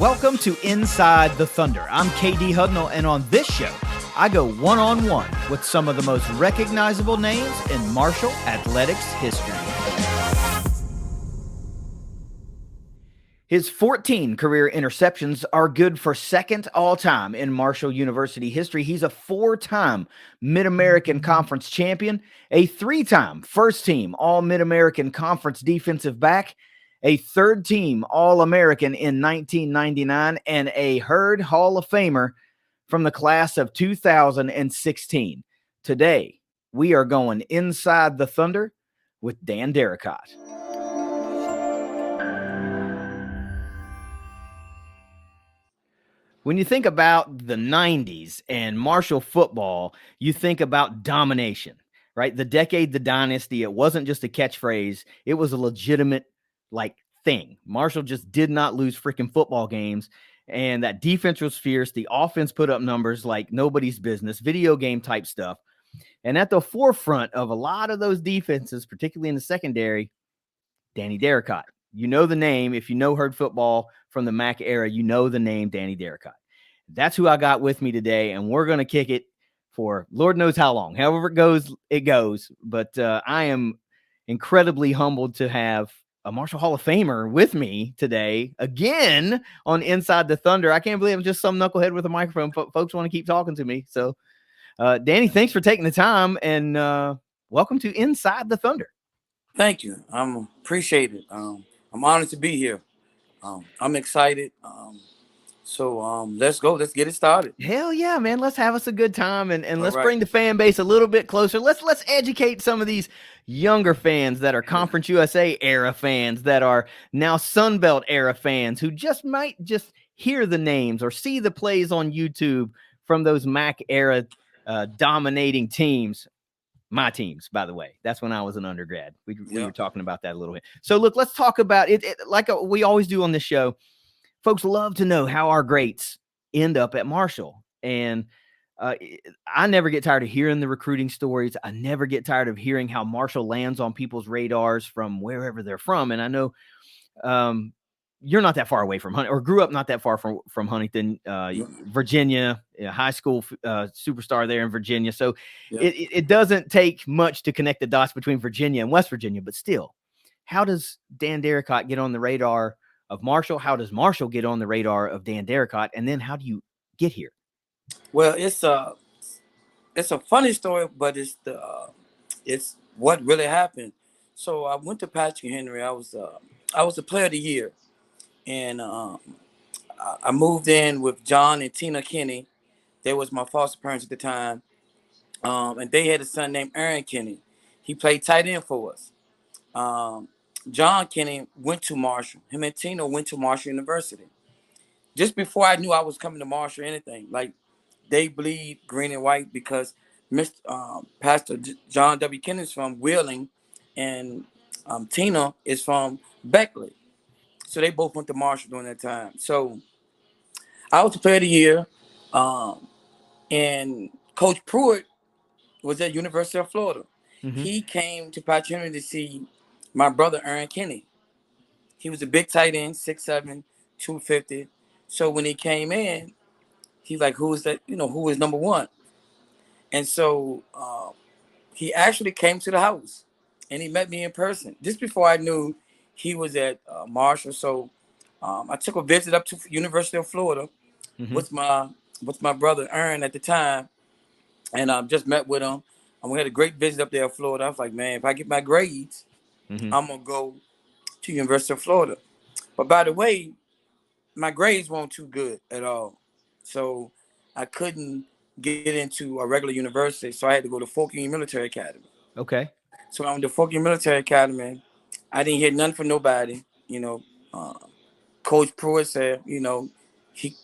Welcome to Inside the Thunder. I'm KD Hudnall, and on this show, I go one-on-one with some of the most recognizable names in Marshall athletics history. His 14 career interceptions are good for second all-time in Marshall University history. He's a four-time Mid-American Conference champion, a three-time first-team All-Mid-American Conference defensive back, a third-team All-American in 1999, and a Herd Hall of Famer from the class of 2016. Today, we are going inside the Thunder with Dan Derricott. When you think about the 90s and Marshall football, you think about domination, right? The decade, the dynasty, it wasn't just a catchphrase. It was a legitimate, thing. Marshall just did not lose freaking football games, and that defense was fierce. The offense put up numbers like nobody's business, video game type stuff. And at the forefront of a lot of those defenses, particularly in the secondary, Danny Derricott. You know the name. If you know Herd football from the MAC era, you know the name Danny Derricott. That's who I got with me today, and we're going to kick it for Lord knows how long. However it goes, it goes. But I am incredibly humbled to have a Marshall Hall of Famer with me today, again, on Inside the Thunder. I can't believe I'm just some knucklehead with a microphone. Folks want to keep talking to me. So, Danny, thanks for taking the time, and welcome to Inside the Thunder. Thank you. I appreciate it. I'm honored to be here. I'm excited. So let's go. Let's get it started. Hell yeah, man. Let's have us a good time, and let's right. bring the fan base a little bit closer. Let's educate some of these younger fans that are Conference USA era fans, that are now Sun Belt era fans, who might hear the names or see the plays on YouTube from those MAC era dominating teams. My teams, by the way. That's when I was an undergrad. We were talking about that a little bit. So look, let's talk about it like we always do on this show. Folks love to know how our greats end up at Marshall. And I never get tired of hearing the recruiting stories. I never get tired of hearing how Marshall lands on people's radars from wherever they're from. And I know you're not that far away from Huntington, or grew up not that far from Huntington, Virginia, high school superstar there in Virginia. So it doesn't take much to connect the dots between Virginia and West Virginia. But still, how does Dan Derricott get on the radar of Marshall? How does Marshall get on the radar of Dan Derricott? And then how do you get here? Well, it's a funny story, but it's what really happened. So I went to Patrick Henry. I was the player of the year, and I moved in with John and Tina Kinney. They was my foster parents at the time, and they had a son named Aaron Kinney. He played tight end for us. John Kinney went to Marshall. Him and Tina went to Marshall University. Just before I knew I was coming to Marshall or anything, they bleed green and white because Pastor John W. Kinney is from Wheeling, and Tina is from Beckley. So they both went to Marshall during that time. So I was the player of the year, and Coach Pruitt was at University of Florida. Mm-hmm. He came to Patrick Henry to see my brother, Aaron Kinney. He was a big tight end, 6'7", 250. So when he came in, he's like, who is that? Who is number one? And so he actually came to the house, and he met me in person just before I knew he was at Marshall. So I took a visit up to University of Florida with my brother Aaron at the time, and just met with him. And we had a great visit up there in Florida. I was like, man, if I get my grades, I'm gonna go to University of Florida. But by the way, my grades weren't too good at all, so I couldn't get into a regular university. So I had to go to Fort Union Military Academy. Okay. So I went to Fort Union Military Academy. I didn't hear nothing from nobody. Coach Pruitt said, he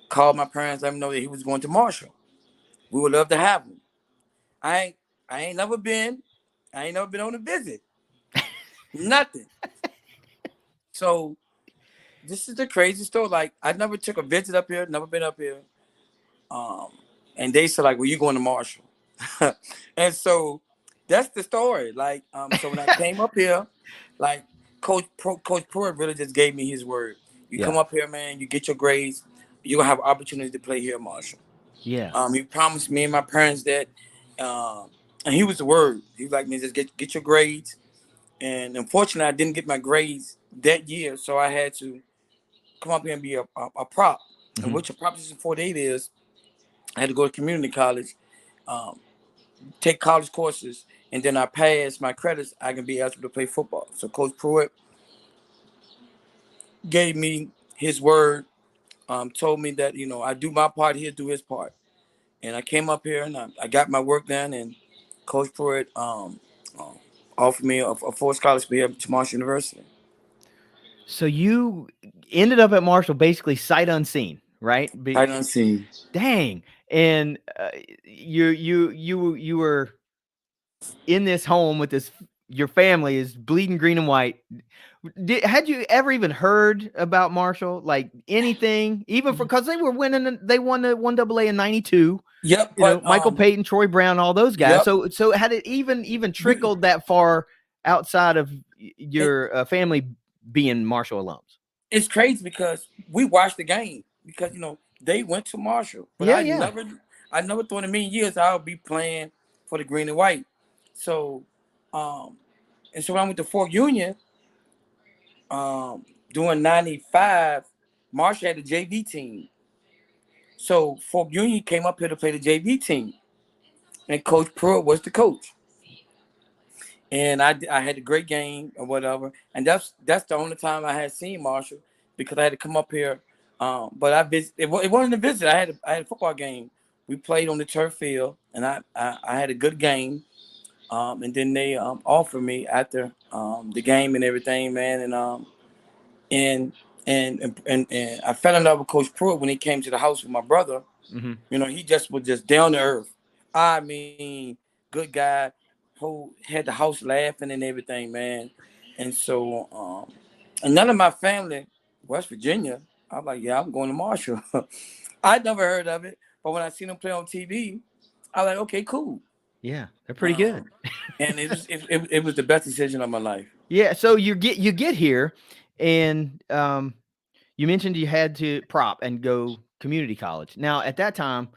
called my parents, let them know that he was going to Marshall. We would love to have him. I ain't never been on a visit. Nothing. So this is the crazy story. I never took a visit up here, never been up here. And they said, well, you're going to Marshall. And so that's the story. So when I came up here, Coach Pruitt really just gave me his word. You Yeah. come up here, man. You get your grades. You're gonna have opportunity to play here at Marshall. Yeah. He promised me and my parents that, and he was the word. He was like, man, just get your grades. And unfortunately, I didn't get my grades that year, so I had to come up here and be a prop. And Hmm. what your proposition 48 is, I had to go to community college, um, take college courses, and then I pass my credits. I can be eligible to play football. So Coach Pruitt gave me his word, told me that I do my part, he'll do his part. And I came up here and I got my work done. And Coach Pruitt um, offered me a full scholarship here to Marshall University. So you ended up at Marshall basically sight unseen, right? I done seen. Dang. And you were in this home with this, your family is bleeding green and white. Had you ever even heard about Marshall? Like anything, even for, because they were winning, they won the 1AA in 92. Yep, You know, but Michael Payton, Troy Brown, all those guys. yep. So had it even You, trickled that far outside of it, your family being Marshall alums? it's crazy because we watched the game because they went to Marshall, but Yeah, yeah. I never thought in a million years I would be playing for the green and white. So, um, and so when I went to Fort Union, um, doing '95, Marshall had a JV team. So Fort Union came up here to play the JV team, and Coach Pruitt was the coach. And I had a great game or whatever, and that's the only time I had seen Marshall because I had to come up here. But I visit. It wasn't a visit. I had a football game. We played on the turf field, and I had a good game. And then they offered me after the game and everything, man. And and I fell in love with Coach Pruitt when he came to the house with my brother. Mm-hmm. He just was just down to earth. I mean, good guy who had the house laughing and everything, man. And so, and none of my family, West Virginia, I was like, yeah, I'm going to Marshall. I'd never heard of it, but when I seen them play on TV, I was like, okay, cool. Yeah, they're pretty good. Um, and it was the best decision of my life. Yeah, so you get here, and you mentioned you had to prop and go community college. Now, at that time,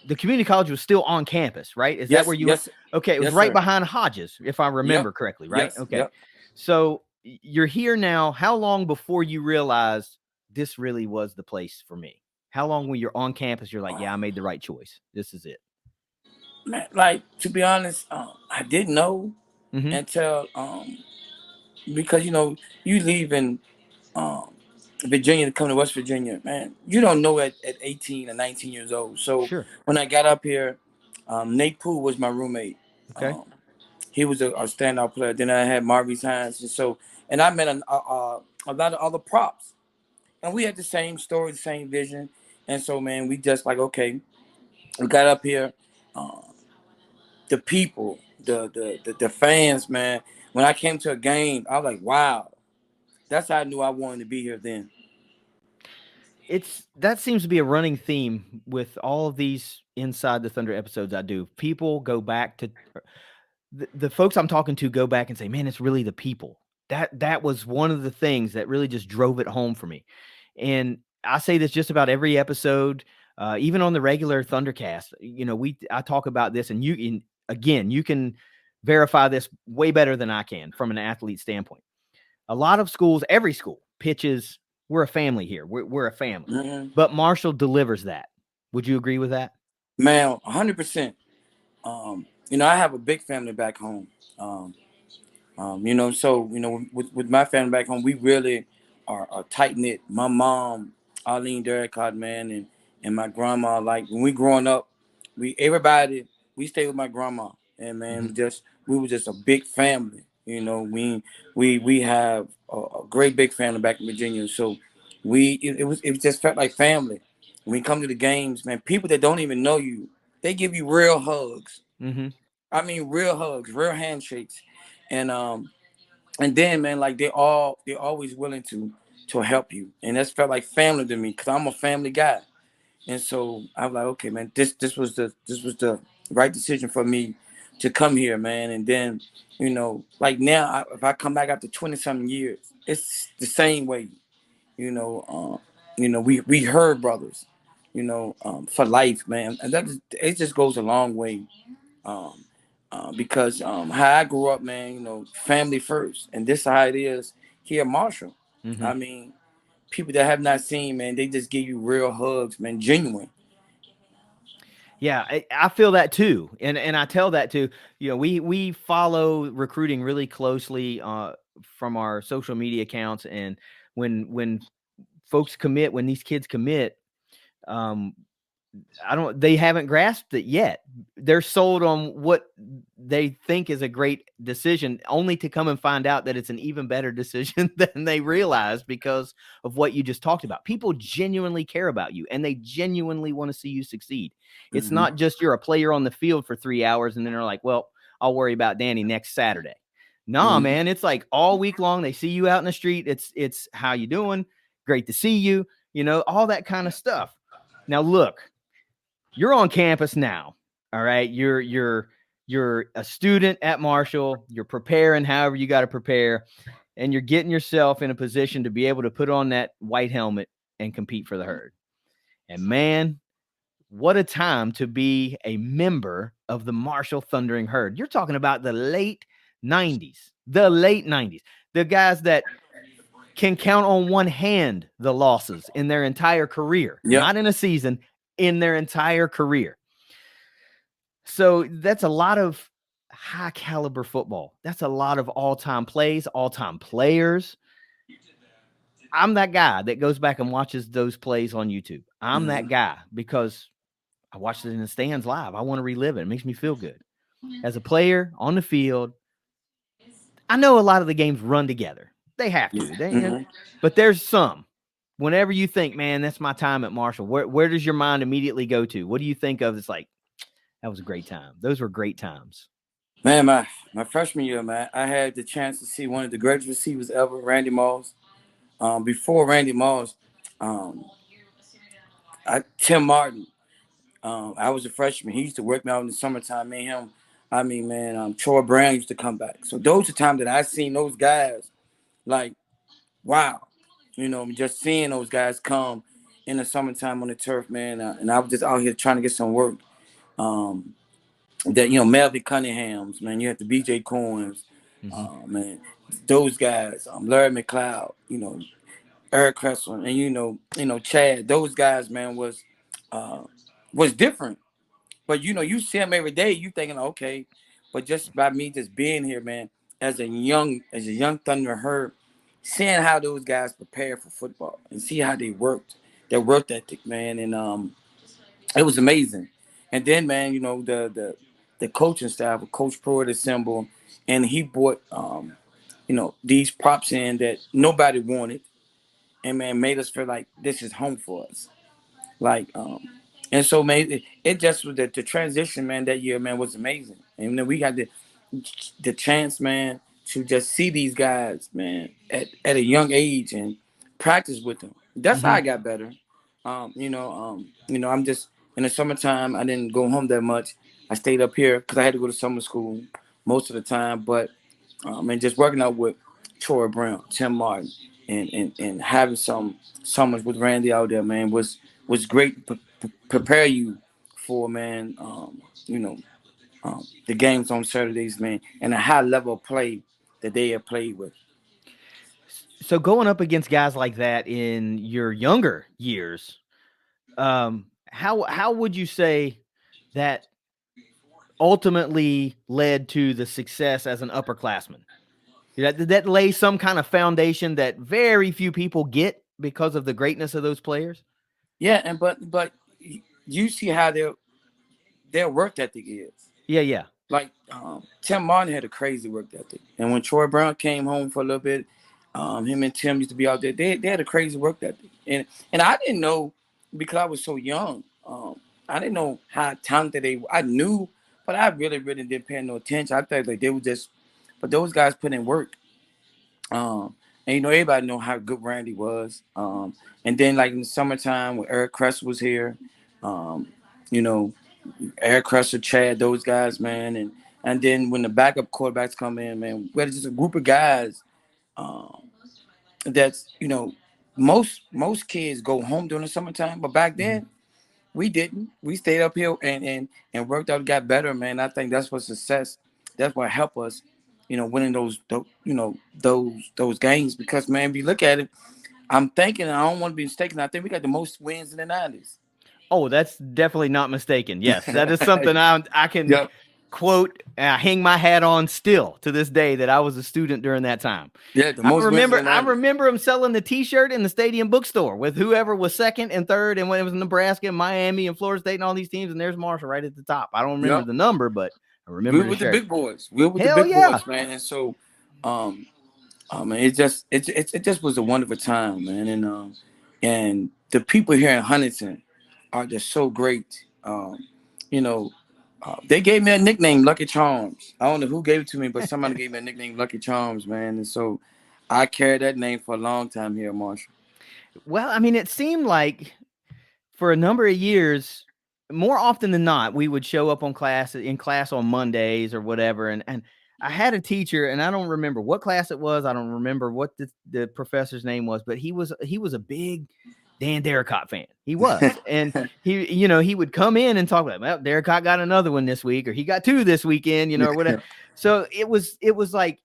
the community college was still on campus, right? Is that Yes, where you went? yes, Okay, it was yes, right sir. behind Hodges, if I Yep, remember correctly, right? yes, Okay. yep. So you're here now. How long before you realized this really was the place for me? How long when you're on campus, you're like, yeah, I made the right choice. This is it. Man, like to be honest, I didn't know Mm-hmm. until because you leave in um, Virginia to come to West Virginia, man. You don't know at 18 or 19 years old. So Sure. when I got up here, Nate Poole was my roommate. Okay. Um, he was a standout player. Then I had Marvin Hines, and I met a lot of other props, and we had the same story, the same vision. And so, man, we just like okay, we got up here. Uh, the people, the fans, man. When I came to a game, I was like, wow, that's how I knew I wanted to be here then. It's that seems to be a running theme with all of these Inside the Thunder episodes I do. People go back to the folks I'm talking to go back and say, "Man, it's really the people." That was one of the things that really just drove it home for me. And I say this just about every episode, even on the regular Thundercast. I talk about this, and again, you can verify this way better than I can from an athlete standpoint. A lot of schools, every school pitches, we're a family here. We're a family. Mm-hmm. But Marshall delivers that. Would you agree with that? Man, 100%. I have a big family back home. Um, so with my family back home, we really are tight knit. My mom, Arlene Derricott, man, and my grandma. Like when we growing up, we stayed with my grandma, and man, Mhm. we were just a big family. We have a great big family back in Virginia. So it just felt like family. When we come to the games, man, people that don't even know you, they give you real hugs. Mhm. I mean, real hugs, real handshakes, and and then man, like they're always willing to help you, and that's felt like family to me because I'm a family guy, and so I was like, okay, man, this was the right decision for me to come here, man, and then like now, if I come back after 20 something years, it's the same way. You know, we heard brothers. For life, man, and it just goes a long way. Um, because how I grew up, man, family first, and this is how it is here at Marshall. Mm-hmm. I mean, people that have not seen, man, they just give you real hugs, man, genuine. Yeah, I feel that too, and I tell that too. We follow recruiting really closely from our social media accounts, and when folks commit, when these kids commit, um, they haven't grasped it yet. They're sold on what they think is a great decision, only to come and find out that it's an even better decision than they realized because of what you just talked about. People genuinely care about you and they genuinely want to see you succeed. It's Hmm. not just you're a player on the field for 3 hours and then they're like, well, I'll worry about Danny next Saturday. Nah, Hmm. man, it's like all week long. They see you out in the street. It's how you doing? Great to see you. All that kind of stuff. Now, look, you're on campus now. All right. You're a student at Marshall. You're preparing however you got to prepare, and you're getting yourself in a position to be able to put on that white helmet and compete for the herd. And man, what a time to be a member of the Marshall Thundering Herd. You're talking about the late 90s, the guys that can count on one hand the losses in their entire career, Yep. not in a season, in their entire career. So that's a lot of high caliber football. That's a lot of all time plays, all time players. I'm that guy that goes back and watches those plays on YouTube. I'm that Hmm. guy because I watched it in the stands live. I want to relive it. It makes me feel good. As a player on the field, I know a lot of the games run together. They have to. Hmm. But there's some. Whenever you think, man, that's my time at Marshall, where does your mind immediately go to? What do you think of? It's like, that was a great time. Those were great times. Man, my freshman year, man, I had the chance to see one of the greatest receivers ever, Randy Moss. Before Randy Moss, um, Tim Martin. I was a freshman. He used to work me out in the summertime. Me and him, I mean, man, Troy Brown used to come back. So those are times that I seen those guys. Like, wow, just seeing those guys come in the summertime on the turf, man. And I was just out here trying to get some work. Um, Melvin Cunningham's, man. You had the BJ Coins, Mm-hmm. man. Those guys, Larry McLeod, Eric Kressel, and Chad. Those guys, man, was different. But you see them every day. You thinking, okay, but just by me just being here, man, as a young Thunder Herd, seeing how those guys prepare for football and see how they worked, their work ethic, man, and it was amazing. And then, man, the coaching staff, Coach Pruitt assembled, and he brought these props in that nobody wanted, and man made us feel like this is home for us. Like, and so man, it just was the transition, man. That year, man, was amazing, and then we got the chance, man, to just see these guys, man, at a young age and practice with them. That's how Mm-hmm. I got better. I'm just in the summertime. I didn't go home that much. I stayed up here because I had to go to summer school most of the time. But and just working out with Troy Brown, Tim Martin, and having some summers with Randy out there, man, was great to prepare you for, man. The games on Saturdays, man, and a high level of play that they have played with. So going up against guys like that in your younger years, how would you say that ultimately led to the success as an upperclassman? Did that lay some kind of foundation that very few people get because of the greatness of those players? Yeah, and but you see how their work ethic is. Yeah, yeah. Like Tim Martin had a crazy work ethic, and when Troy Brown came home for a little bit, him and Tim used to be out there. They had a crazy work ethic, and I didn't know because I was so young. I didn't know how talented they. I knew, but I really didn't pay no attention. I thought like they were just, but those guys put in work. And everybody know how good Randy was. And then like in the summertime when Eric Kress was here, um, you know, Eric Kress, Chad, those guys, man, and then when the backup quarterbacks come in, man, we had just a group of guys that's most kids go home during the summertime, but back Mm-hmm. then we didn't. We stayed up here and worked out, got better, man. I think that's what success. That's what helped us, winning those those games. Because man, if you look at it, I'm thinking I don't want to be mistaken. I think we got the most wins in the '90s. Oh, that's definitely not mistaken. Yes, that is something I can Yep. quote, hang my hat on still to this day that I was a student during that time. Yeah, the I most wins in remember the I '90s. remember him selling the T-shirt in the stadium bookstore with whoever was second and third, and when it was Nebraska, Miami, and Florida State, and all these teams, and there's Marshall right at the top. I don't remember Yep. the number, but I We're remember the with the shirt. big boys. We're with the Hell big yeah! boys, man. And so, um, man, it just was a wonderful time, man. And the people here in Huntington are just so great. You know, they gave me a nickname, Lucky Charms. I don't know who gave it to me, but somebody gave me a nickname, Lucky Charms, man. And so, I carried that name for a long time here, Marshall. Well, I mean, it seemed like for a number of years, more often than not, we would show up in class on Mondays or whatever. And I had a teacher, and I don't remember what class it was. I don't remember what the professor's name was, but he was a big Dan Derricott fan. He was, and he would come in and talk about, well, Derricott got another one this week, or he got two this weekend, or whatever. So it was like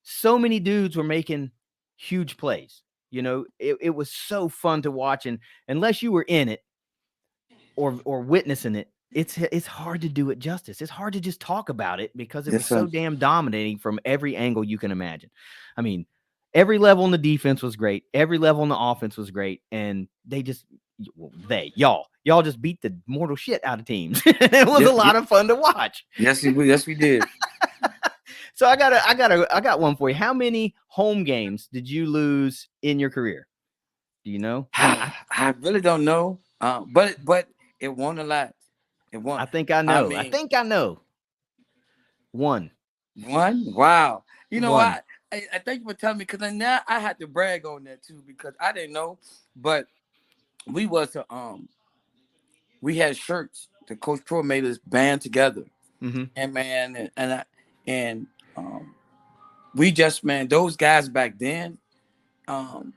so many dudes were making huge plays. It was so fun to watch, and unless you were in it or witnessing it, it's hard to do it justice. It's hard to just talk about it because it was Yes, sir. so damn dominating from every angle you can imagine. I mean, every level in the defense was great, every level in the offense was great, and y'all just beat the mortal shit out of teams. It was a Yes, lot of fun to watch. yes, we did. So I got one for you. How many home games did you lose in your career? Do you know? I really don't know. But it won a lot. It won. I think I I know. I mean, think I know. One. one. Wow. You know One. what? I thank you for telling me because now I had to brag on that too because I didn't know. But we was we had shirts. The Coach Pro made us band together, Mm-hmm. and man, and um, we just man those guys back then. Um,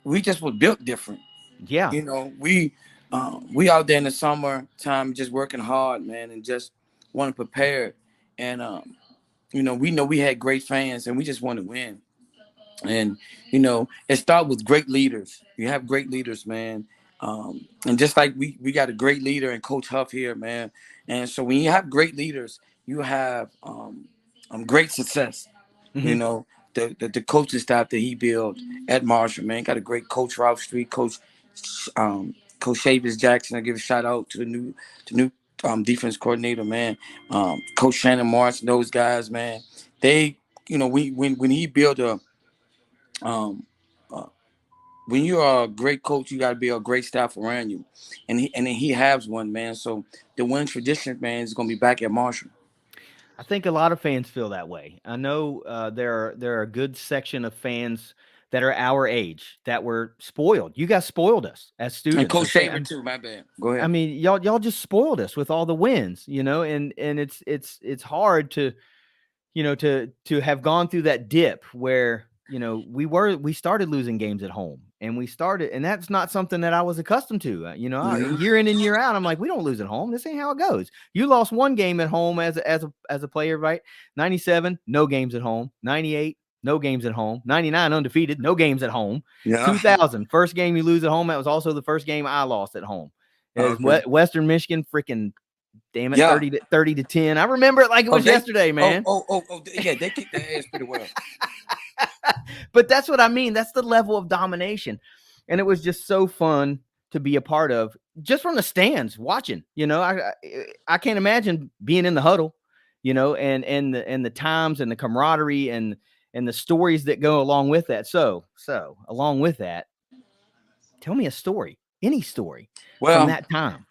we just was built different. Yeah. We out there in the summertime just working hard, man, and just want to prepare. And we know we had great fans, and we just want to win. And it starts with great leaders. You have great leaders, man. And just like we got a great leader in Coach Huff here, man. And so when you have great leaders, you have great success. You Mm-hmm. know, the coaching staff that he built at Marshall, man, got a great coach, Ralph Street, Coach Shavis Jackson. I give a shout out to the new defense coordinator, man. Coach Shannon Morris, and those guys, man. They, when he built a um, uh, when you are a great coach, you got to be a great staff around you, and then he has one, man. So the winning tradition, man, is gonna be back at Marshall. I think a lot of fans feel that way. I know there are a good section of fans that are our age that were spoiled. You guys spoiled us as And students, Coach as Shaver fans. too. My bad. Go I ahead. mean, y'all just spoiled us with all the wins, and it's hard to have gone through that dip where we started losing games at home, and that's not something that I was accustomed to. Mhm. Year in and year out, I'm like, we don't lose at home. This ain't how it goes. You lost one game at home as a player, right? 97, no games at home. 98, no games at home. 99, undefeated, no games at home. Yeah. 2000, first game you lose at home. That was also the first game I lost at home. As Okay. Western Michigan, freaking damn it, Yeah. 30 to 10. I remember it like it Oh, was yesterday, man. yeah. They kicked their ass pretty well. But that's what I mean. That's the level of domination. And it was just so fun to be a part of, just from the stands watching. I can't imagine being in the huddle, and the times and the camaraderie and the stories that go along with that. So along with that, tell me a story, any story from Well, that time.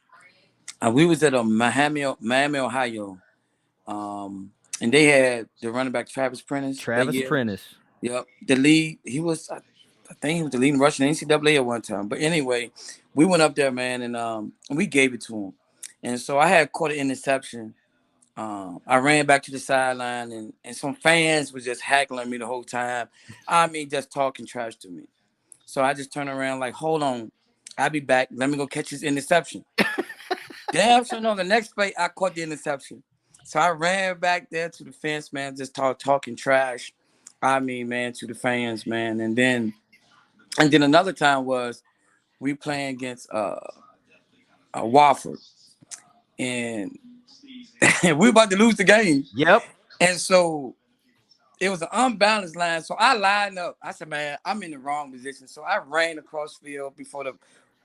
we was at a Miami, Ohio, and they had the running back Travis Prentice that Travis year. Prentice. Yep, the lead. I think he was the leading rusher in NCAA at one time. But anyway, we went up there, man, and we gave it to him. And so I had caught an interception. I ran back to the sideline, and some fans was just haggling me the whole time. I mean, just talking trash to me. So I just turned around like, hold on, I'll be back. Let me go catch this interception. Damn sure no, the next play I caught the interception. So I ran back there to the fence, man, just talking trash. I mean, man, to the fans, man. And then another time was we playing against Wofford. And we were about to lose the game. Yep. And so it was an unbalanced line. So I lined up. I said, man, I'm in the wrong position. So I ran across field before the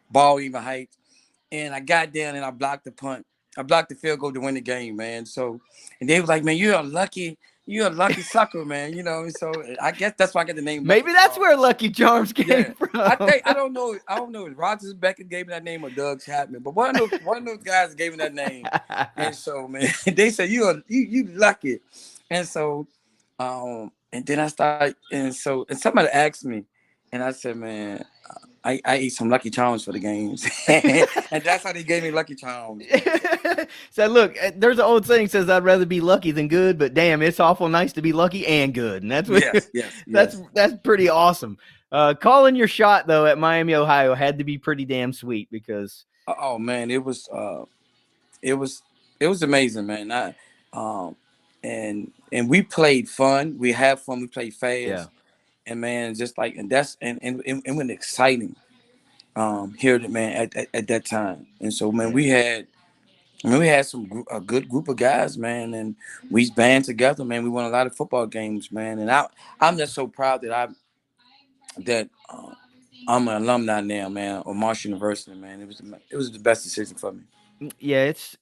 ball even hit. And I got down and I blocked the punt. I blocked the field goal to win the game, man. So, and they was like, man, you're a lucky sucker, man. You know, so I guess that's why I got the name Lucky Maybe that's Charms. where Lucky Charms came Yeah. from. I don't know. I don't know if Rogers Beckett gave me that name or Doug Chapman, but one of those guys gave me that name. And so, man, they said you lucky. And so, and then I started, and somebody asked me, and I said, man, I eat some Lucky Charms for the games, and that's how they gave me Lucky Charms. So look, there's an old saying says I'd rather be lucky than good, but damn, it's awful nice to be lucky and good, and that's what, that's pretty awesome. Calling your shot though at Miami, Ohio, had to be pretty damn sweet because oh man, it was amazing, man. And we played fun, we had fun, we played fast, yeah. and man, just like and that's and it went exciting. Here, man, at that time, and so man, we had a good group of guys, man, and we band together, man. We won a lot of football games, man, and I'm just so proud that I'm an alumni now, man, of Marshall University, man. It was the best decision for me. Yeah, it's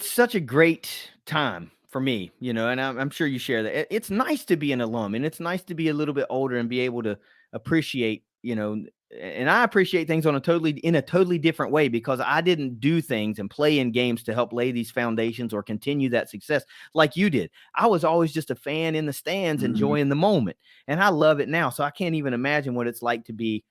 such a great time for me, and I'm sure you share that. It's nice to be an alum, and it's nice to be a little bit older and be able to appreciate, and I appreciate things in a totally different way because I didn't do things and play in games to help lay these foundations or continue that success like you did. I was always just a fan in the stands, enjoying the moment, and I love it now. So I can't even imagine what it's like to be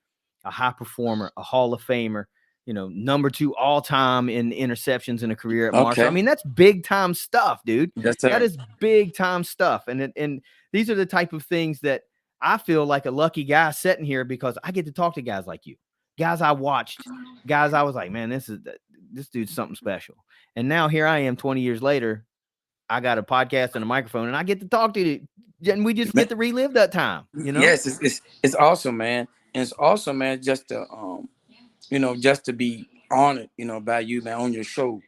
a high performer, a Hall of Famer, number 2 all time in interceptions in a career at Marshall. I mean, that's big time stuff, dude. That is big time stuff. And these are the type of things that I feel like a lucky guy sitting here because I get to talk to guys like you, guys I watched, guys I was like, man, this dude's something special. And now here I am 20 years later. I got a podcast and a microphone and I get to talk to you. And we just get to relive that time, Yes, it's awesome, man. And it's awesome, man, just to be honored, by you, man, on your show.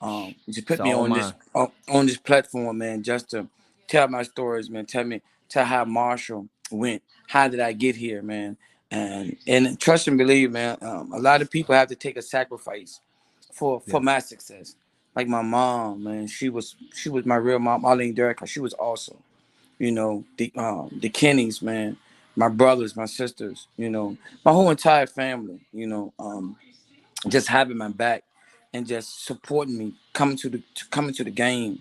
You put me on this platform, man, just to tell my stories, man. Tell how Marshall went. How did I get here, man? And trust and believe, man. A lot of people have to take a sacrifice for my success. Like my mom, man. She was my real mom, Arlene Derricott. She was awesome. The Kennys, man. My brothers, my sisters, my whole entire family, just having my back and just supporting me coming to the games,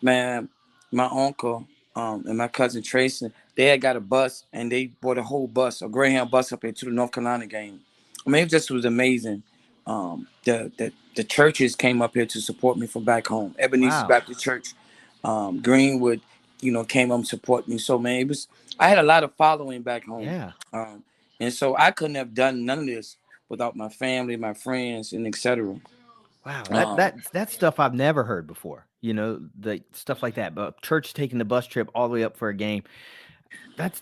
man. My uncle and my cousin Tracy, they had got a bus and they brought a whole bus, a Greyhound bus, up here to the North Carolina game. I mean, it just was amazing. The churches came up here to support me from back home. Ebenezer Baptist Church, Greenwood, came up and support me. So man, I had a lot of following back home. Yeah. And so I couldn't have done none of this without my family, my friends, and etc. Wow, that's stuff I've never heard before. The stuff like that. But church taking the bus trip all the way up for a game. That's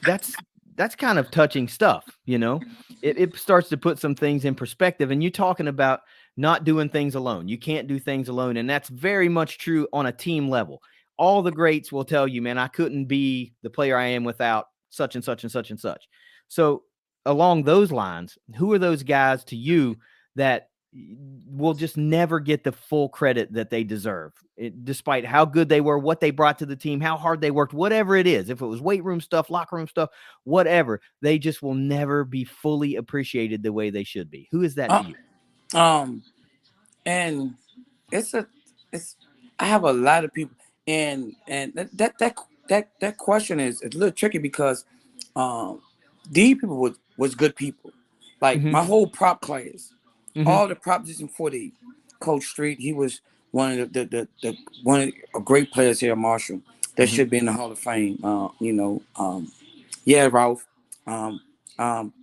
kind of touching stuff. It starts to put some things in perspective. And you talking about not doing things alone. You can't do things alone, and that's very much true on a team level. All the greats will tell you, man, I couldn't be the player I am without such and such and such and such. So along those lines, who are those guys to you that will just never get the full credit that they deserve, despite how good they were, what they brought to the team, how hard they worked, whatever it is, if it was weight room stuff, locker room stuff, whatever, they just will never be fully appreciated the way they should be. Who is that to you? And it's I have a lot of people, and that question is a little tricky because these people was good people. Like my whole prop class, all the prop position 40, Coach Street, he was one of the one of the great players here at Marshall that should be in the Hall of Fame. Ralph, Um, um,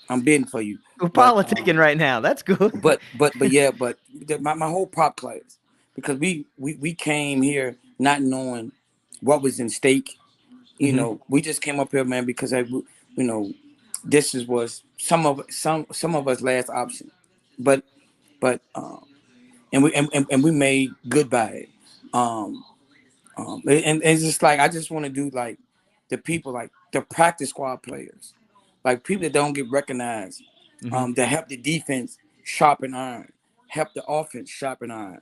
I'm bidding for you, We're but politicking right now. That's good. my whole prop class, because we came here not knowing what was in stake. You Mm-hmm. know, we just came up here, man, because this was some of us last option, but but and we made good by it. Um, and it's just like I just want to do like the people, like the practice squad players, like people that don't get recognized, Mm-hmm. that help the defense sharpen iron, help the offense sharpen iron.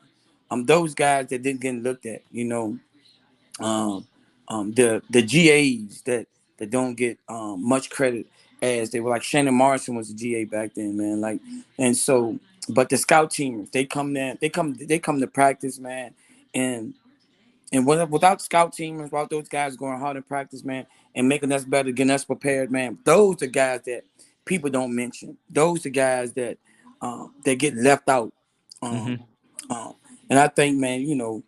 Those guys that didn't get looked at, um, the GAs that don't get much credit, as they were, like Shannon Morrison was a GA back then, man. Like, and so, but the scout teams, they come there, they come to practice, man, and without scout teams, without those guys going hard in practice, man, and making us better, getting us prepared, man, those are guys that people don't mention. Those are guys that get left out. Mm-hmm. Um, and I think, man,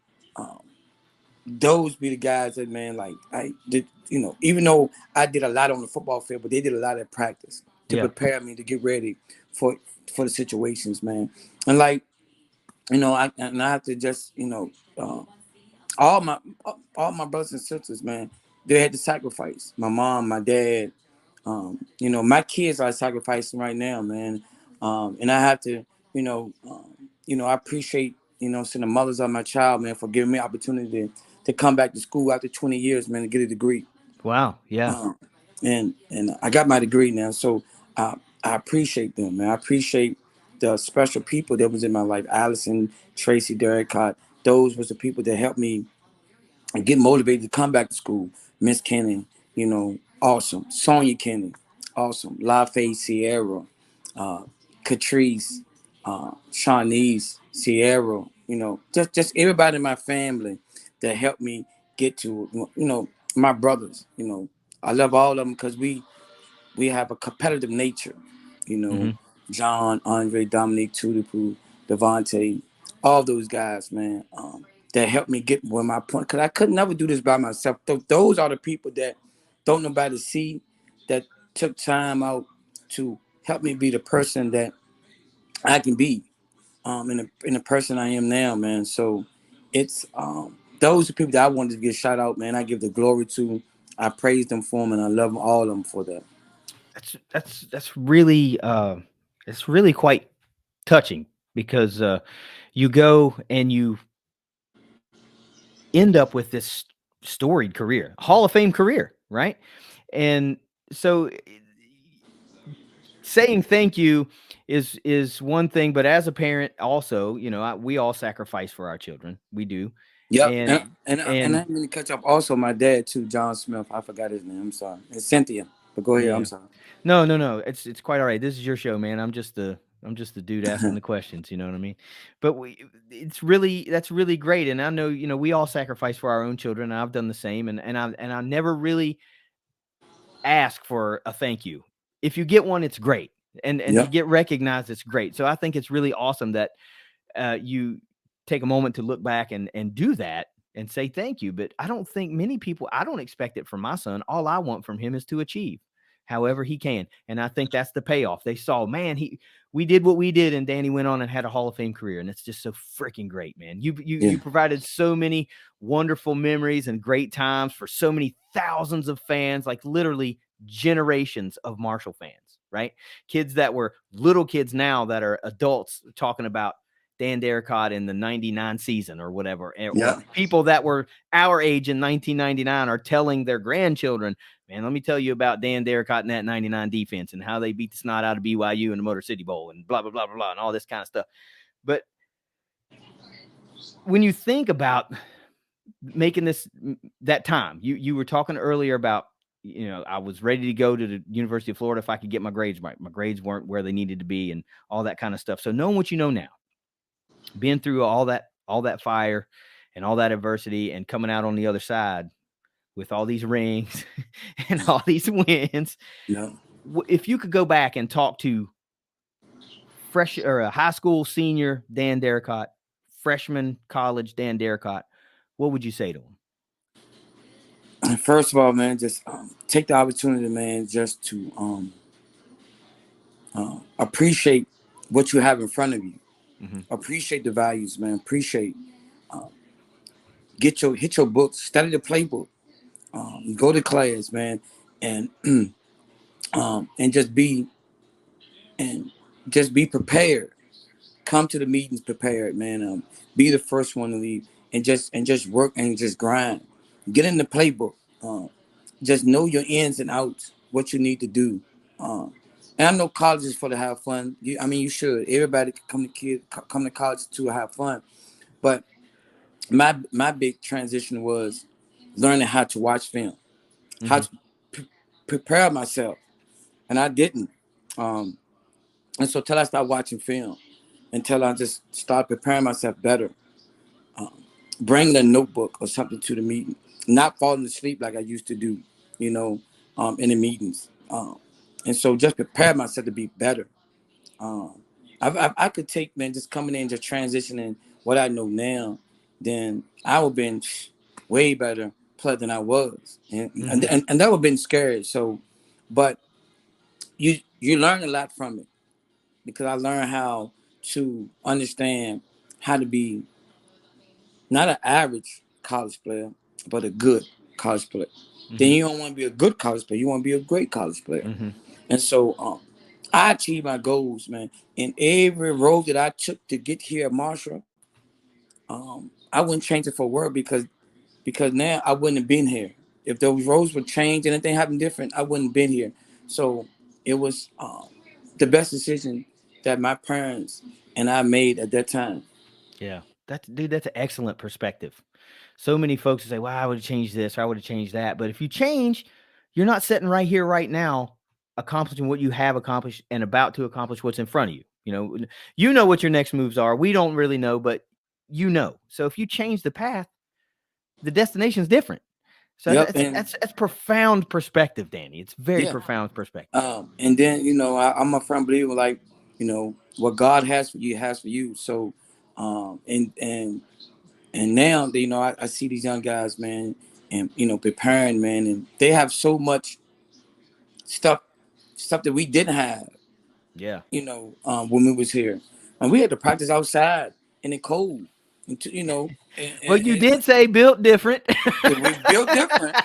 those be the guys that, man, like I did, even though I did a lot on the football field, but they did a lot of practice to Yeah. prepare me to get ready for the situations, man. And like, I have to just, all my all my brothers and sisters, man, they had to sacrifice. My mom, my dad, my kids are sacrificing right now, man. And I have to, I appreciate, seeing the mothers of my child, man, for giving me opportunity to come back to school after 20 years, man, to get a degree. Wow. Yeah. Um, and I got my degree now, so I appreciate them, man. I appreciate the special people that was in my life. Allison, Tracy, Derricott. Those was the people that helped me and get motivated to come back to school. Miss Kenny, awesome. Sonia Kenny, awesome. LaFay Sierra, uh, Catrice, Shawnees, Sierra, just everybody in my family that helped me get to, my brothers. I love all of them because we have a competitive nature. You know, Mm-hmm. John, Andre, Dominique, Tudipu, Devontae, all those guys, man, that helped me get where my point. Because I could never do this by myself. Those are the people that don't nobody see, that took time out to help me be the person that I can be, in the person I am now, man. So it's those are people that I wanted to get shout out, man. I give the glory to. I praise them for them, and I love all of them for that. That's really it's really quite touching because you go and you end up with this storied career, Hall of Fame career, right? And so saying thank you is one thing, but as a parent, also, we all sacrifice for our children. We do, Yep, and and I didn't mean to catch up. Also, my dad too, John Smith. I forgot his name. I'm sorry. It's Cynthia. But go ahead. I'm yeah, sorry. no, no, no. It's quite all right. This is your show, man. I'm just the dude asking the questions. You know what I mean? But that's really great, and I know we all sacrifice for our own children. And I've done the same, and I never really ask for a thank you. If you get one, it's great, and to Yep. get recognized, it's great. So I think it's really awesome that you take a moment to look back and do that and say thank you. But I don't think many people. I don't expect it from my son. All I want from him is to achieve, however he can, and I think that's the payoff. They saw, man, we did what we did, and Danny went on and had a Hall of Fame career, and it's just so freaking great, man. You Yeah. provided so many wonderful memories and great times for so many thousands of fans, like literally generations of Marshall fans, right? Kids that were little kids now that are adults talking about Dan Derricott in the 99 season or whatever, or Yeah. people that were our age in 1999 are telling their grandchildren, man, let me tell you about Dan Derricott and that 99 defense and how they beat the snot out of BYU in the Motor City Bowl and blah, blah, blah, blah, blah, and all this kind of stuff. But when you think about making that time, you were talking earlier about, I was ready to go to the University of Florida if I could get my grades right. My grades weren't where they needed to be and all that kind of stuff. So knowing what you know now, being through all that fire and all that adversity and coming out on the other side with all these rings and all these wins, Yeah. if you could go back and talk to fresh or a high school senior Dan Derricott, freshman college Dan Derricott, what would you say to him? First of all, man, just take the opportunity, man, just to appreciate what you have in front of you. Mm-hmm. Appreciate the values, man. Appreciate. Hit your books. Study the playbook. Go to class, man, and and and just be prepared. Come to the meetings prepared, man. Be the first one to leave, and just work and just grind. Get in the playbook. Just know your ins and outs, what you need to do. Um, and I know college is for to have fun. I mean, you should. Everybody can come to college to have fun. But my big transition was learning how to watch film, how Mm-hmm. to prepare myself, and I didn't. Um, and so till I started watching film, until I just started preparing myself better, bringing a notebook or something to the meeting, not falling asleep like I used to do, you know, in the meetings. And so just prepare myself to be better. Um, I could take, man, just coming in, just transitioning what I know now, then I would have been way better player than I was. Mm-hmm. And that would have been scary. So, but you learn a lot from it because I learned how to understand how to be not an average college player, but a good college player. Then Mm-hmm. you don't want to be a good college player. You want to be a great college player. Mm-hmm. And so I achieved my goals, man. In every road that I took to get here at Marshall, I wouldn't change it for a word because now I wouldn't have been here. If those roads were changed and anything happened different, I wouldn't have been here. So it was the best decision that my parents and I made at that time. Yeah. That's an excellent perspective. So many folks say, well, I would have changed this or I would have changed that. But if you change, you're not sitting right here, right now, accomplishing what you have accomplished and about to accomplish what's in front of you. You know what your next moves are. We don't really know, but you know. So if you change the path, the destination is different. So Yep, that's, and that's that's profound perspective, Danny. It's very yeah. profound perspective. And then I'm a firm believer, like what God has for you has for you. So, and now I see these young guys, man, and preparing, man, and they have so much stuff stuff that we didn't have, Yeah. when we was here, and we had to practice outside in the cold, and Well, you and did say built different. we built different.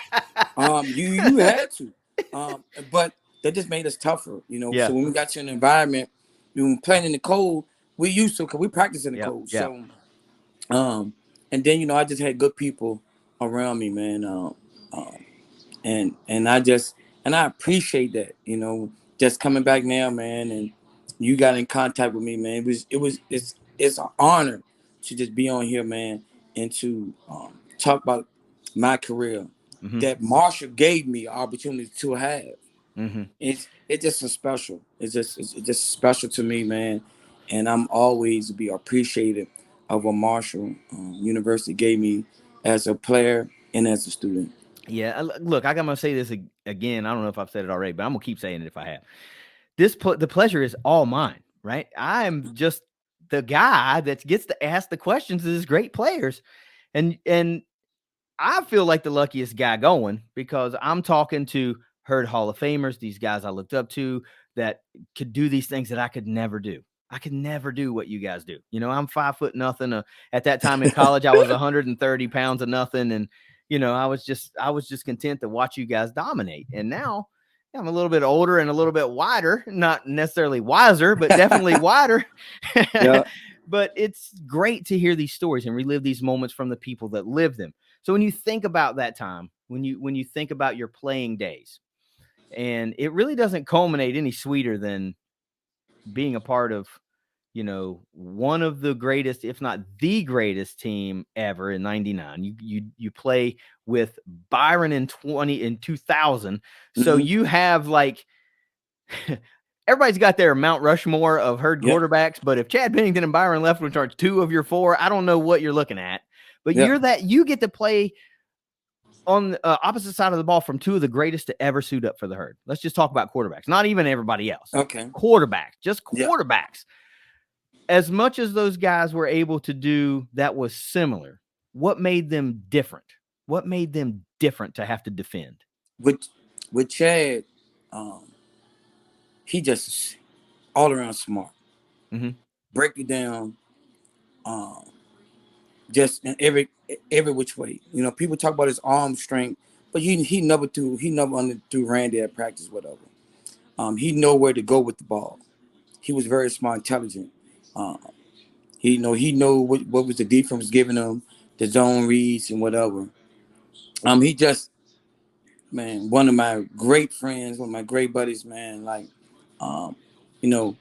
You had to, um, but that just made us tougher. So Yeah. when we got to an environment, when we playing in the cold, we used to because we practice in the Yep. cold. Yeah. So, and then I just had good people around me, man. And I appreciate that. Just coming back now, man, and you got in contact with me, man. It's an honor to just be on here, man, and to talk about my career Mm-hmm. that Marshall gave me opportunity to have. Mm-hmm. It's just a special. It's just special to me, man. And I'm always be appreciative of what Marshall University gave me as a player and as a student. Yeah. Look, I'm gonna say this again. I don't know if I've said it already, but I'm gonna keep saying it if I have. The pleasure is all mine, right? I'm just the guy that gets to ask the questions of these great players, and I feel like the luckiest guy going because I'm talking to Herd Hall of Famers, these guys I looked up to that could do these things that I could never do. I could never do what you guys do. I'm 5 foot nothing. At that time in college, I was 130 pounds of nothing, and I was just content to watch you guys dominate. And now I'm a little bit older and a little bit wider, not necessarily wiser, but definitely wider. Yeah. But it's great to hear these stories and relive these moments from the people that lived them. So when you think about that time, when you think about your playing days, and it really doesn't culminate any sweeter than being a part of, one of the greatest, if not the greatest team ever in '99. You play with Byron in 2000. So Hmm. you have like everybody's got their Mount Rushmore of Herd Yep. quarterbacks, but if Chad Pennington and Byron Leftwich are two of your four, I don't know what you're looking at. But Yep. you get to play on the opposite side of the ball from two of the greatest to ever suit up for the Herd. Let's just talk about quarterbacks, not even everybody else. Okay. Quarterbacks, just Yeah. quarterbacks. As much as those guys were able to do that was similar, what made them different? What made them different to have to defend? With Chad, um, he just all around smart. Mm-hmm. Break it down, um, just in every which way. You know, people talk about his arm strength, but he never threw Randy at practice, whatever. He know where to go with the ball. He was very smart, intelligent. Um, he know what was the defense was giving him, the zone reads and whatever. He just, man, one of my great friends, one of my great buddies, man. Like, um, you know,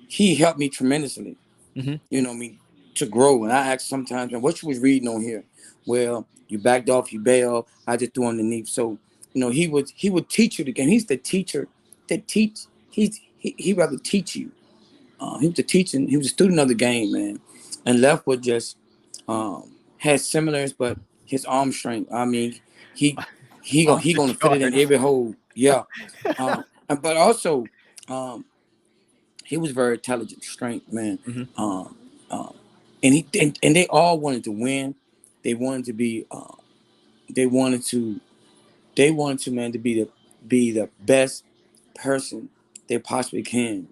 he helped me tremendously. Mm-hmm. You know me to grow. And I ask sometimes, man, what you was reading on here? Well, you backed off, you bailed. I just threw underneath. So, he would teach you the game. He's the teacher that teach. He rather teach you. He was a teaching. He was a student of the game, man. And Leftwood just has similars, but his arm strength. I mean, he Off he the gonna fit it in charts. every hole. Yeah. But also, um, he was very intelligent, strength, man. Mm-hmm. Um, um, and they all wanted to win. They wanted to be. They wanted to. They wanted to, man, to be the best person they possibly can.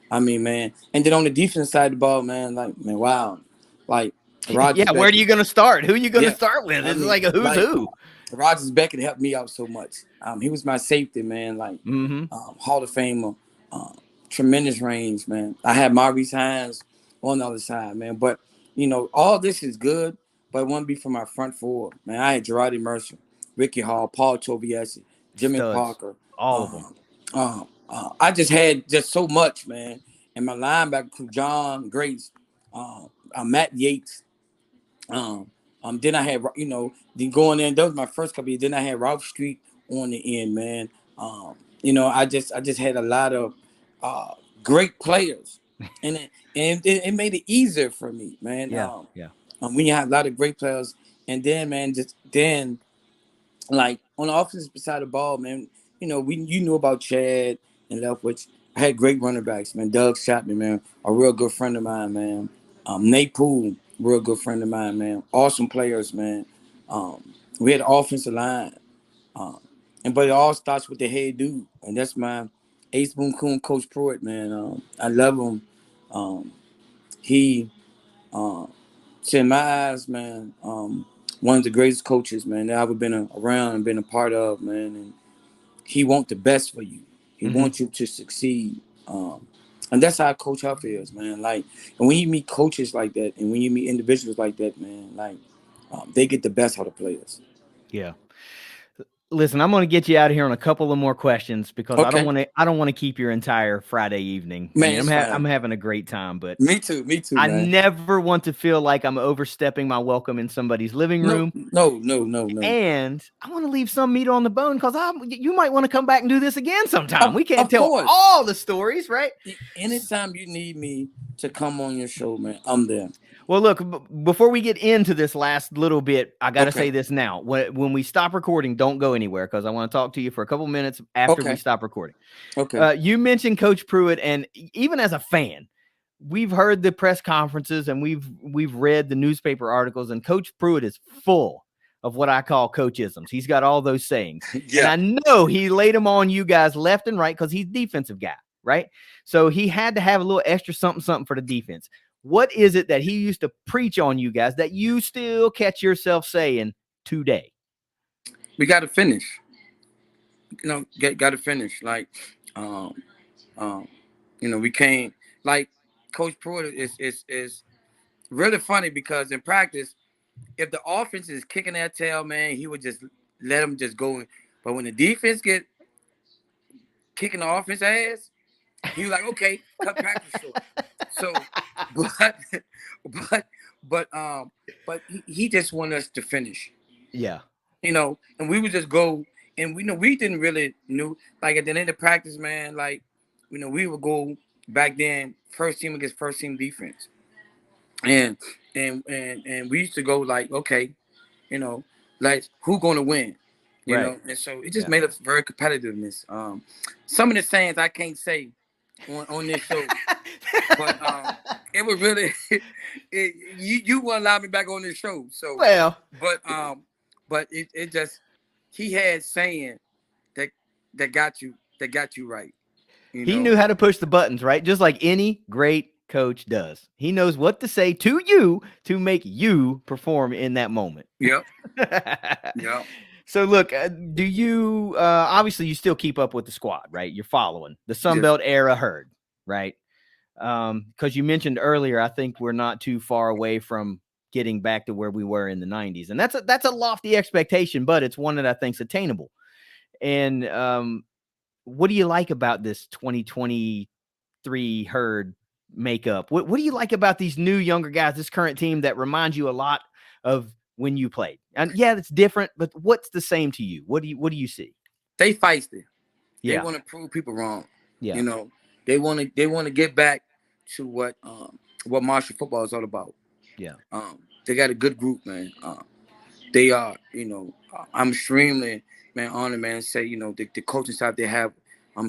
I mean, man. And then on the defense side of the ball, man, like, man, wow, like Rogers Yeah, where are you Beckett. going to start? Who are you going to Yeah, start with? I It's mean, like a who's like who. Rogers Beckett helped me out so much. He was my safety, man. Like, Mm-hmm. Hall of Famer, um, tremendous range, man. I had Maurice Hines on the other side, man. But all this is good, but it wouldn't be for my front four, man. I had Girardi Mercer, Ricky Hall, Paul Tobiasi, Jimmy Studs, Parker. all of them. I just had just so much, man. And my linebacker, John Grace, Matt Yates. Um, then I had, then going in, that was my first couple years. Then I had Ralph Street on the end, man. I just had a lot of uh, great players, and it made it easier for me, man. Yeah, yeah. When you have a lot of great players, and then, man, just then, like on the offensive side of the ball, man, you knew about Chad and Leftwich. I had great running backs, man. Doug Chapman, man, a real good friend of mine, man. Nate Poole, real good friend of mine, man. Awesome players, man. We had an offensive line, um, but it all starts with the head dude, and that's my Ace Boone Coon, Coach Pruitt, man. I love him. Um, he, um, in my eyes, man, one of the greatest coaches, man, that I've ever been around and been a part of, man. And he wants the best for you. He Mm-hmm. wants you to succeed. And that's how Coach Huff is, man. Like, and when you meet coaches like that, and when you meet individuals like that, man, like, they get the best out of players. Yeah. Listen, I'm going to get you out of here on a couple of more questions because I don't Okay, want to. I don't want to keep your entire Friday evening. I man, mean, it's I'm fine. having a great time, but Me too, I man. never want to feel like I'm overstepping my welcome in somebody's living No, room. no, no, no, no. And I want to leave some meat on the bone because you might want to come back and do this again sometime. We can't Of tell course. all the stories, right? Anytime you need me to come on your show, man, I'm there. Well, look, before we get into this last little bit, I got to Okay. say this now. When we stop recording, don't go anywhere because I want to talk to you for a couple minutes after we Okay. stop recording. Okay. You mentioned Coach Pruitt, and even as a fan, we've heard the press conferences and we've read the newspaper articles, and Coach Pruitt is full of what I call coachisms. He's got all those sayings, and Yeah. I know he laid them on you guys left and right because he's defensive guy, right? So he had to have a little extra something for the defense. What is it that he used to preach on you guys that you still catch yourself saying today? We got to finish. Got to finish. Like, um, um, we can't. Like, Coach Pruitt is really funny because in practice, if the offense is kicking their tail, man, he would just let them just go. But when the defense get kicking the offense ass, he was like, okay, cut practice short. So, but, but, but he just wanted us to finish. Yeah. And we would just go, and we didn't really knew, like at the end of practice, man, like, we would go back then first team against first team defense, and and we used to go like, okay, you know, like who gonna win, Right. and so it just Yeah. made us very competitiveness. Some of the sayings I can't say on this show, but it was really you wouldn't allow me back on this show, so Well, but but it just he had saying that that got you right. You He know. knew how to push the buttons, right? Just like any great coach does. He knows what to say to you to make you perform in that moment. Yep. Yep. So look, do you obviously you still keep up with the squad, right? You're following the Yes. Sunbelt era herd, right? Because you mentioned earlier, I think we're not too far away from getting back to where we were in the 90s. And that's a lofty expectation, but it's one that I think's attainable. And what do you like about this 2023 herd makeup? What do you like about these new younger guys, this current team that reminds you a lot of when you played? And yeah, it's different, but what's the same to you? What do you see? They feisty. They Yeah. want to prove people wrong. Yeah. You know, they want to get back to what Marshall football is all about. Yeah. They got a good group, man. They are, I'm extremely, man, honored, man. Say, the coaching staff they have,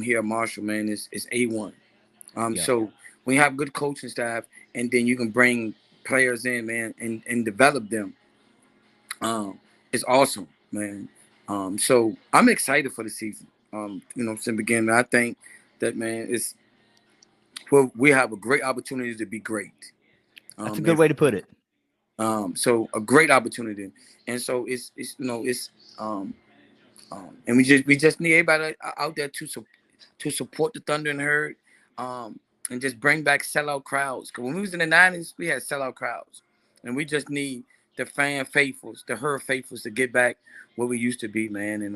here at Marshall, man, is A1. Yeah. So when you have good coaching staff, and then you can bring players in, man, and develop them, it's awesome, man. So I'm excited for the season. Since the beginning, I think that, man, we have a great opportunity to be great. That's a good If way to put it. so a great opportunity, and so it's and we just need everybody out there to support the Thunder and Herd, and just bring back sellout crowds. Cause when we was in the '90s, we had sellout crowds, and we just need the fan faithfuls, the Herd faithfuls, to get back where we used to be, man, and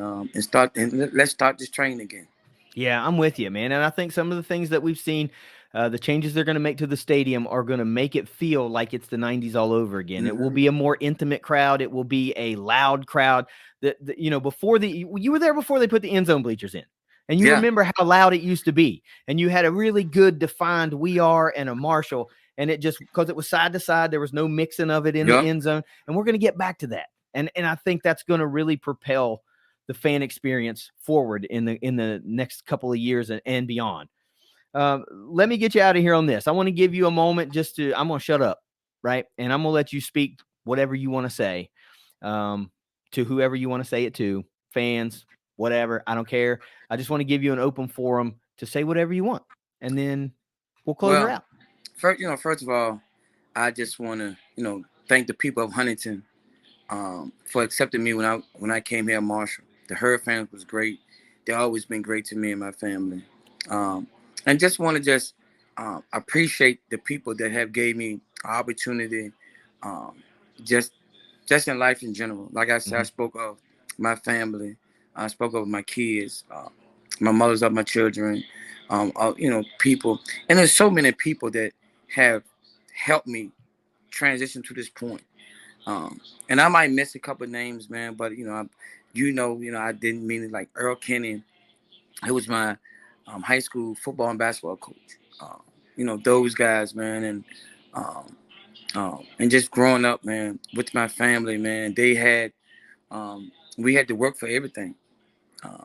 let's start this train again. Yeah, I'm with you, man. And I think some of the things that we've seen, the changes they're going to make to the stadium are going to make it feel like it's the 90s all over again. It will Mm-hmm. be a more intimate crowd. It will be a loud crowd. Before you were there before they put the end zone bleachers in. And you Yeah. remember how loud it used to be. And you had a really good defined we are and a Marshall. And it just, because it was side to side, there was no mixing of it in the Yep. end zone. And we're going to get back to that. And I think that's going to really propel the fan experience forward in the next couple of years and beyond. Let me get you out of here on this. I want to give you a moment I'm going to shut up, right? And I'm going to let you speak whatever you want to say, to whoever you want to say it to, fans, whatever. I don't care. I just want to give you an open forum to say whatever you want. And then we'll close her Well, out. first of all, I just want to, thank the people of Huntington, for accepting me when I came here at Marshall. The Herd fans was great. They always been great to me and my family, um, and just want to just appreciate the people that have gave me opportunity, um, just just in life in general. Like I said, I Mm-hmm. spoke of my family. I spoke of my kids, my mothers of my children, people, and there's so many people that have helped me transition to this point. Um, and I might miss a couple names, man, but I didn't mean it. Like Earl Kenny, who was my high school football and basketball coach. Those guys, man, um, and just growing up, man, with my family, man, we had to work for everything, uh,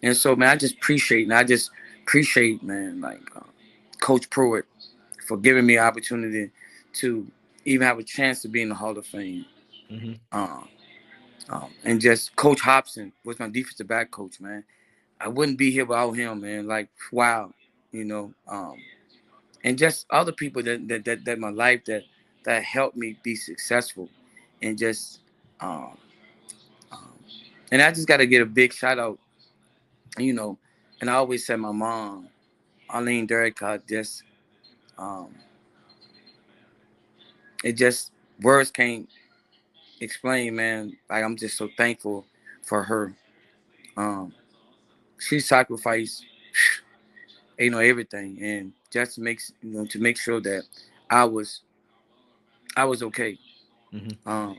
and so, man, I just appreciate, man, like Coach Pruitt for giving me an opportunity to even have a chance to be in the Hall of Fame. Mm-hmm. Um, and just Coach Hobson was my defensive back coach, man. I wouldn't be here without him, man. Like, wow, you know. And just other people that my life that helped me be successful, and just um, um and I just got to get a big shout out, you know. And I always said my mom, Arlene Derricott, just um, it just words can't explain, man. Like, I'm just so thankful for her. Um, she sacrificed everything, and just makes to make sure that I was I was okay. Mm-hmm. Um,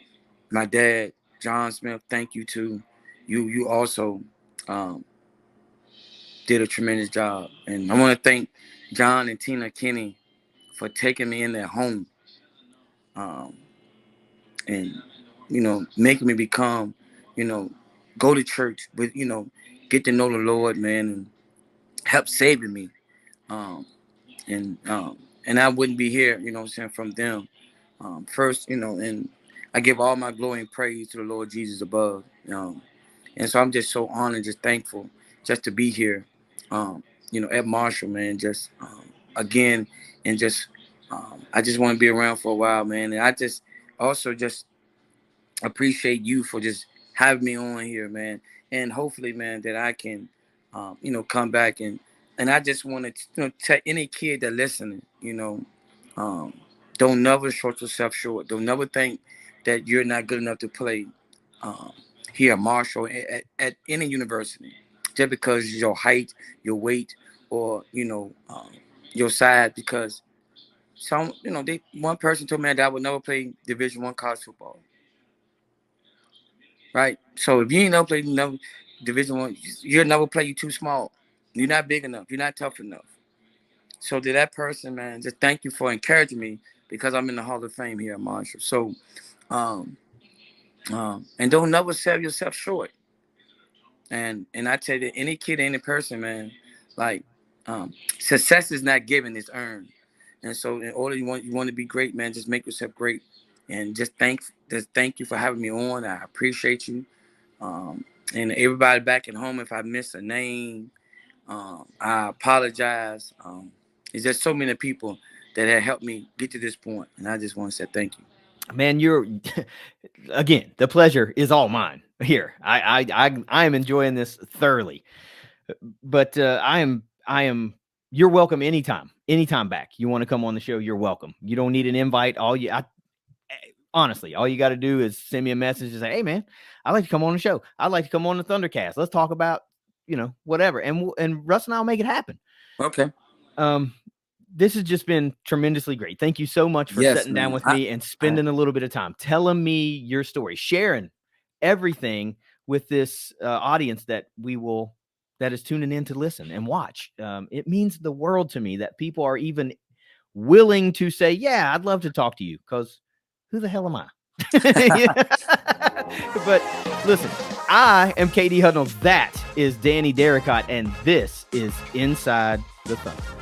my dad, John Smith, thank you too. You also um, did a tremendous job, and I want to thank John and Tina Kinney for taking me in their home, um, and making me become, you know, go to church, but get to know the Lord, man, and help saving me. Um, and I wouldn't be here, from them. First, and I give all my glory and praise to the Lord Jesus above. And so I'm just so honored, just thankful, just to be here. At Marshall, man. Just again, and just I just want to be around for a while, man. And I just also just appreciate you for just having me on here, man. And hopefully, man, that I can, come back and I just want to, tell any kid that listening, um, don't never short yourself short. Don't never think that you're not good enough to play um, here at Marshall at any university, just because your height, your weight, or your size. Because one person told me that I would never play Division I college football. Right. So if you ain't never played no Division I, you'll never play. You too small. You're not big enough. You're not tough enough. So to that person, man, just thank you for encouraging me because I'm in the Hall of Fame here at Marshall. So, um, and don't never sell yourself short. And I tell you, any kid, any person, man, like success is not given; it's earned. And so, in order you want to be great, man, just make yourself great. And just thank you for having me on. I appreciate you. Um, and everybody back at home, if I miss a name, I apologize. It's just so many people that have helped me get to this point, and I just want to say thank you. Man, you're again, the pleasure is all mine here. I am enjoying this thoroughly. But I am you're welcome anytime back. You want to come on the show, you're welcome. You don't need an invite. Honestly, all you got to do is send me a message and say, "Hey, man, I'd like to come on the show. I'd like to come on the Thundercast. Let's talk about, whatever." And Russ and I'll make it happen. Okay. This has just been tremendously great. Thank you so much for sitting down with me and spending a little bit of time telling me your story, sharing everything with this audience that is tuning in to listen and watch. It means the world to me that people are even willing to say, "Yeah, I'd love to talk to you," because who the hell am I? But listen, I am KD Hudnall. That is Danny Derricott, and this is Inside the Thunder.